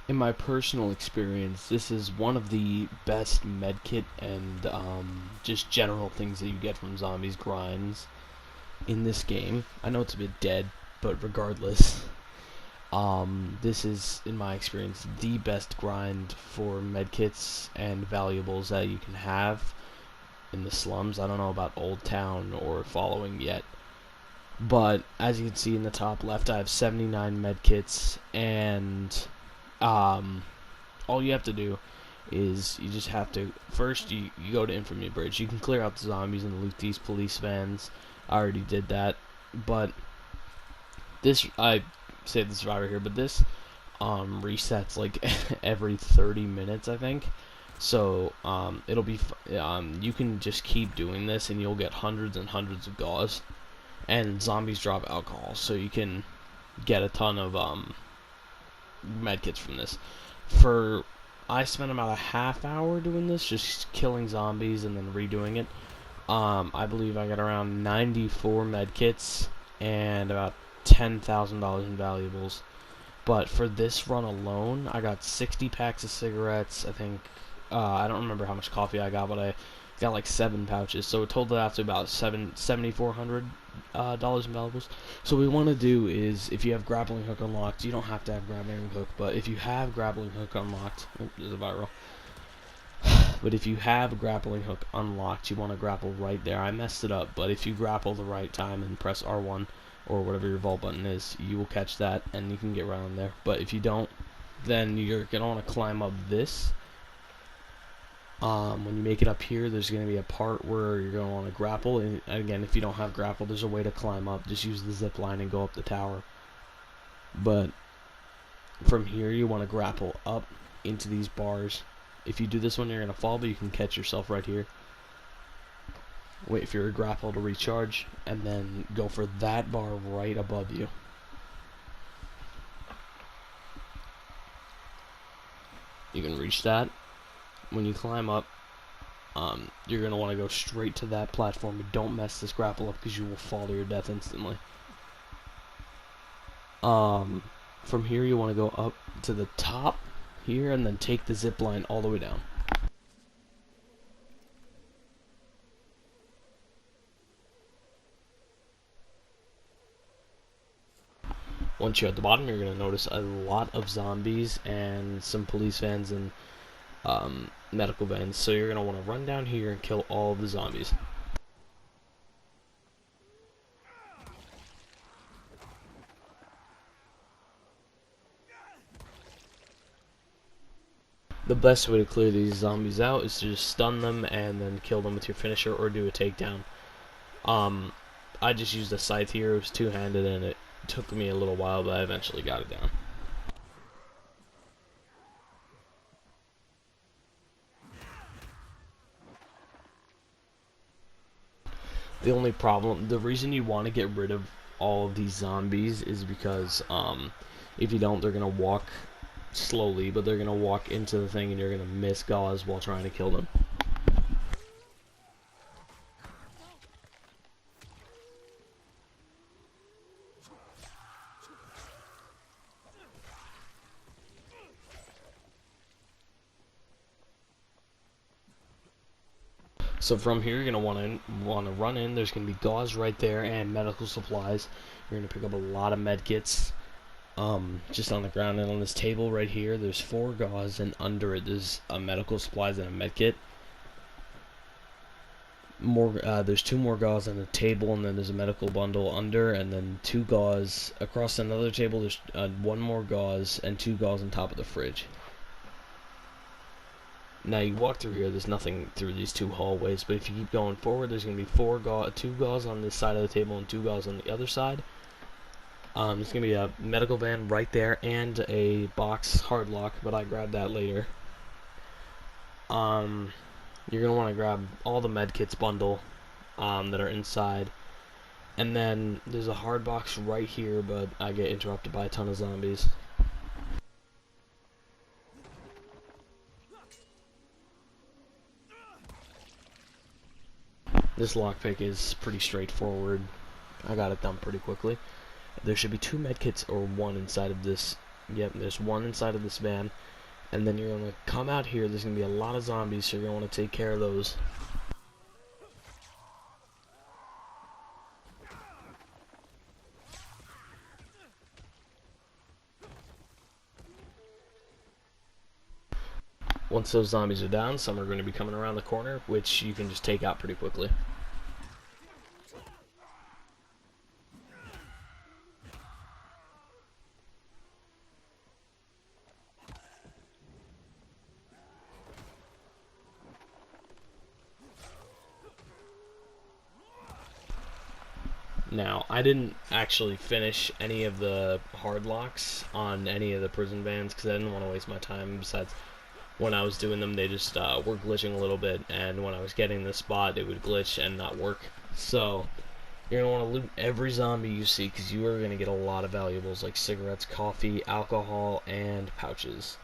In my personal experience, this is one of the best medkit and just general things that you get from zombies grinds in this game. I know it's a bit dead, but regardless, this is, in my experience, the best grind for medkits and valuables that you can have in the slums. I don't know about Old Town or following yet, but as you can see in the top left, I have 79 medkits, and um, all you have to do is you just have to first you go to Infamy Bridge. You can clear out the zombies and loot these police vans. I already did that, but this I saved the survivor here, but this resets like every 30 minutes, I think. So it'll be you can just keep doing this and you'll get hundreds and hundreds of gauze, and zombies drop alcohol, so you can get a ton of medkits from this. I spent about a half hour doing this, just killing zombies and then redoing it. I believe I got around 94 medkits and about $10,000 in valuables. But for this run alone, I got 60 packs of cigarettes. I think I don't remember how much coffee I got, but I got like 7 pouches. So it totaled out to about $7,400 dollars in valuables. So what we want to do is, if you have grappling hook unlocked, you don't have to have grappling hook, but if you have grappling hook unlocked, there's a viral. But if you have grappling hook unlocked, you want to grapple right there. I messed it up, but if you grapple the right time and press R1 or whatever your vault button is, you will catch that and you can get right on there. But if you don't, then you're gonna want to climb up this. When you make it up here, there's going to be a part where you're going to want to grapple, and again, if you don't have grapple, there's a way to climb up. Just use the zip line and go up the tower. But from here, you want to grapple up into these bars. If you do this one, you're going to fall, but you can catch yourself right here. Wait for your grapple to recharge, and then go for that bar right above you. You can reach that. When you climb up, you're going to want to go straight to that platform, but don't mess this grapple up because you will fall to your death instantly. From here, you want to go up to the top here and then take the zip line all the way down. Once you're at the bottom, you're going to notice a lot of zombies and some police vans and medical vans, so you're going to want to run down here and kill all of the zombies. The best way to clear these zombies out is to just stun them and then kill them with your finisher or do a takedown. I just used a scythe here. It was two-handed and it took me a little while, but I eventually got it down. The only problem, the reason you want to get rid of all of these zombies is because if you don't, they're going to walk slowly, but they're going to walk into the thing and you're going to miss gauze while trying to kill them. So from here, you're gonna want to run in. There's gonna be gauze right there and medical supplies. You're gonna pick up a lot of med kits. Just on the ground and on this table right here, there's 4 gauze, and under it there's a medical supplies and a med kit. There's 2 more gauze on the table, and then there's a medical bundle under, and then 2 gauze across another table. There's 1 more gauze and 2 gauze on top of the fridge. Now you walk through here, there's nothing through these 2 hallways, but if you keep going forward, there's going to be 2 gauze on this side of the table and 2 gauze on the other side. There's going to be a medical van right there and a box hard lock, but I grabbed that later. You're going to want to grab all the medkits bundle that are inside. And then there's a hard box right here, but I get interrupted by a ton of zombies. This lockpick is pretty straightforward. I got it done pretty quickly. There should be 2 medkits or 1 inside of this Yep, there's one inside of this van. And then you're going to come out here. There's going to be a lot of zombies, so you're going to want to take care of those. Once those zombies are down, some are going to be coming around the corner, which you can just take out pretty quickly. Now, I didn't actually finish any of the hard locks on any of the prison vans because I didn't want to waste my time. Besides, when I was doing them, they just were glitching a little bit, and when I was getting the spot, it would glitch and not work. So, you're going to want to loot every zombie you see because you are going to get a lot of valuables like cigarettes, coffee, alcohol, and pouches.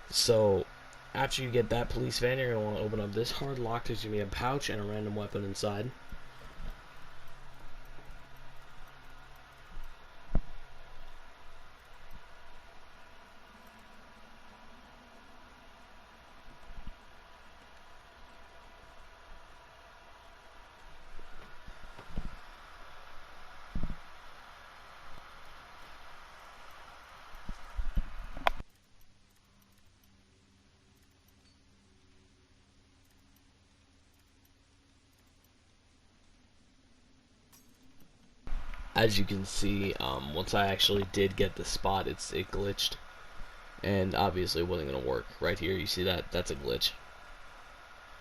So, after you get that police van, you're going to want to open up this hard lock. There's going to be a pouch and a random weapon inside. As you can see, once I actually did get the spot, it glitched, and obviously it wasn't going to work. Right here, you see that? That's a glitch,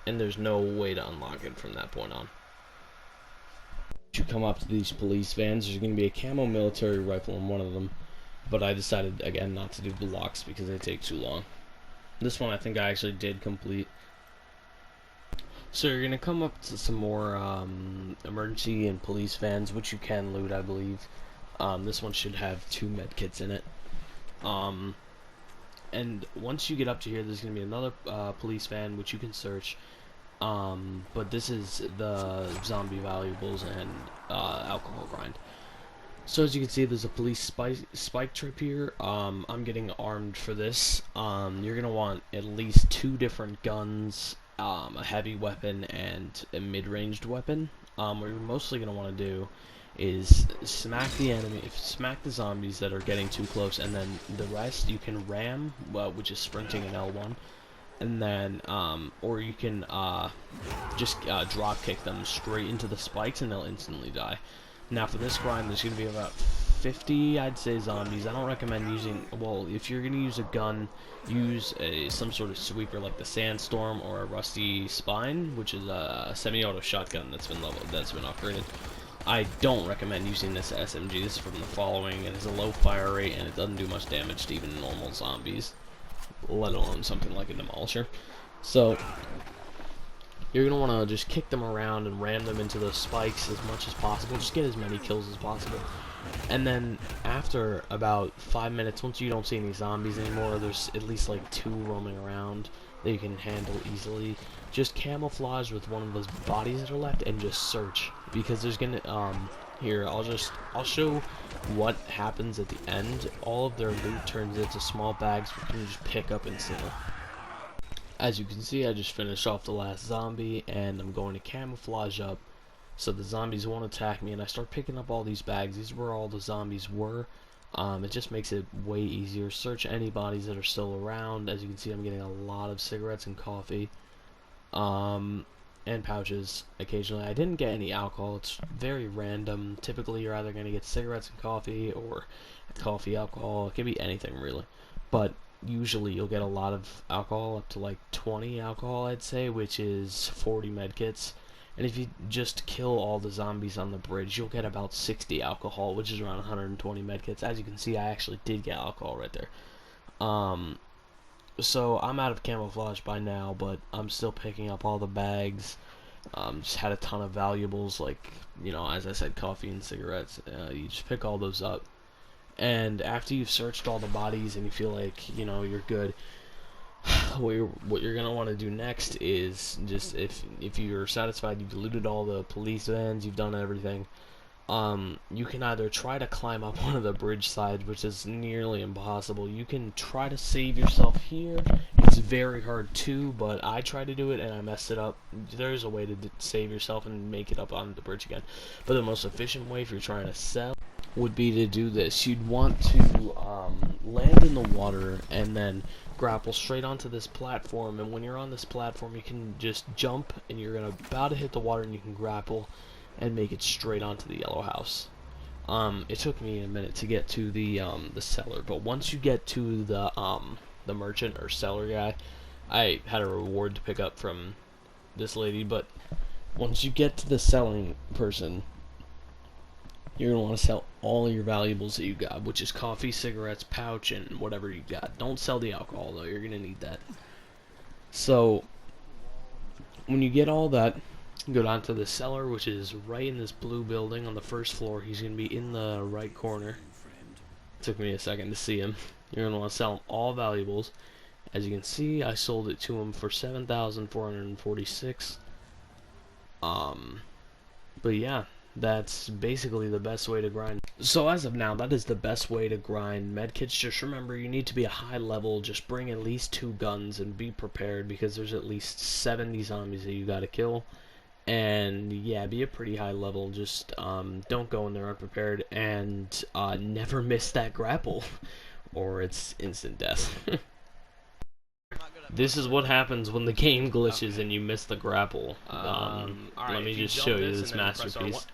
and there's no way to unlock it from that point on. You come up to these police vans, there's going to be a camo military rifle in one of them, but I decided, again, not to do the locks because they take too long. This one I think I actually did complete. So you're going to come up to some more emergency and police vans, which you can loot, I believe. This one should have 2 medkits in it. And once you get up to here, there's going to be another police van, which you can search. But this is the zombie valuables and alcohol grind. So as you can see, there's a police spike trip here. I'm getting armed for this. You're going to want at least 2 different guns, a heavy weapon, and a mid-ranged weapon. What you're mostly going to want to do is smack the enemy, smack the zombies that are getting too close, and then the rest you can ram, which is sprinting in L1, and then, or you can just drop kick them straight into the spikes and they'll instantly die. Now for this grind, there's going to be about 50, I'd say, zombies. I don't recommend using, well, if you're going to use a gun, use some sort of sweeper like the Sandstorm or a Rusty Spine, which is a semi-auto shotgun that's been upgraded. I don't recommend using this SMG. This is from the following. It has a low fire rate and it doesn't do much damage to even normal zombies, let alone something like a demolisher. So you're going to want to just kick them around and ram them into those spikes as much as possible. Just get as many kills as possible. And then after about 5 minutes, once you don't see any zombies anymore, there's at least like 2 roaming around that you can handle easily. Just camouflage with one of those bodies that are left and just search, because there's gonna here I'll show what happens at the end. All of their loot turns into small bags which you can just pick up instantly. As you can see, I just finished off the last zombie and I'm going to camouflage up so the zombies won't attack me, and I start picking up all these bags. These are where all the zombies were. It just makes it way easier. Search any bodies that are still around. As you can see, I'm getting a lot of cigarettes and coffee, and pouches occasionally. I didn't get any alcohol. It's very random. Typically, you're either going to get cigarettes and coffee or coffee, alcohol. It can be anything, really. But usually, you'll get a lot of alcohol, up to like 20 alcohol, I'd say, which is 40 medkits. And if you just kill all the zombies on the bridge, you'll get about 60 alcohol, which is around 120 medkits. As you can see, I actually did get alcohol right there. So I'm out of camouflage by now, but I'm still picking up all the bags. Just had a ton of valuables, like, you know, as I said, coffee and cigarettes. You just pick all those up. And after you've searched all the bodies and you feel like, you know, you're good, what you're gonna want to do next is just, if you're satisfied, you've looted all the police vans, you've done everything, you can either try to climb up one of the bridge sides, which is nearly impossible. You can try to save yourself here. It's very hard too, but I tried to do it and I messed it up. There's a way to save yourself and make it up on the bridge again. But the most efficient way if you're trying to sell would be to do this. You'd want to land in the water and then grapple straight onto this platform, and when you're on this platform you can just jump and you're about to hit the water and you can grapple and make it straight onto the yellow house. It took me a minute to get to the seller, but once you get to the merchant or seller guy, I had a reward to pick up from this lady, but once you get to the selling person, you're going to want to sell all your valuables that you got, which is coffee, cigarettes, pouch, and whatever you got. Don't sell the alcohol, though. You're going to need that. So, when you get all that, go down to the seller, which is right in this blue building on the first floor. He's going to be in the right corner. Took me a second to see him. You're going to want to sell him all valuables. As you can see, I sold it to him for 7,446. But yeah, that's basically the best way to grind. So as of now, that is the best way to grind medkits. Just remember, you need to be a high level. Just bring at least 2 guns and be prepared, because there's at least 70 zombies that you gotta kill. And yeah, be a pretty high level. Just don't go in there unprepared, and never miss that grapple or it's instant death. This is what happens when the game glitches and you miss the grapple. Let me just show you this masterpiece.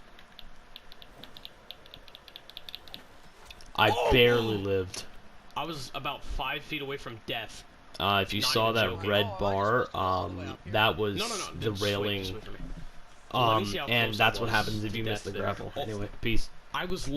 I barely lived. I was about 5 feet away from death. If you saw that red bar, that was the railing. And that's what happens if you miss the grapple. Anyway, peace. I was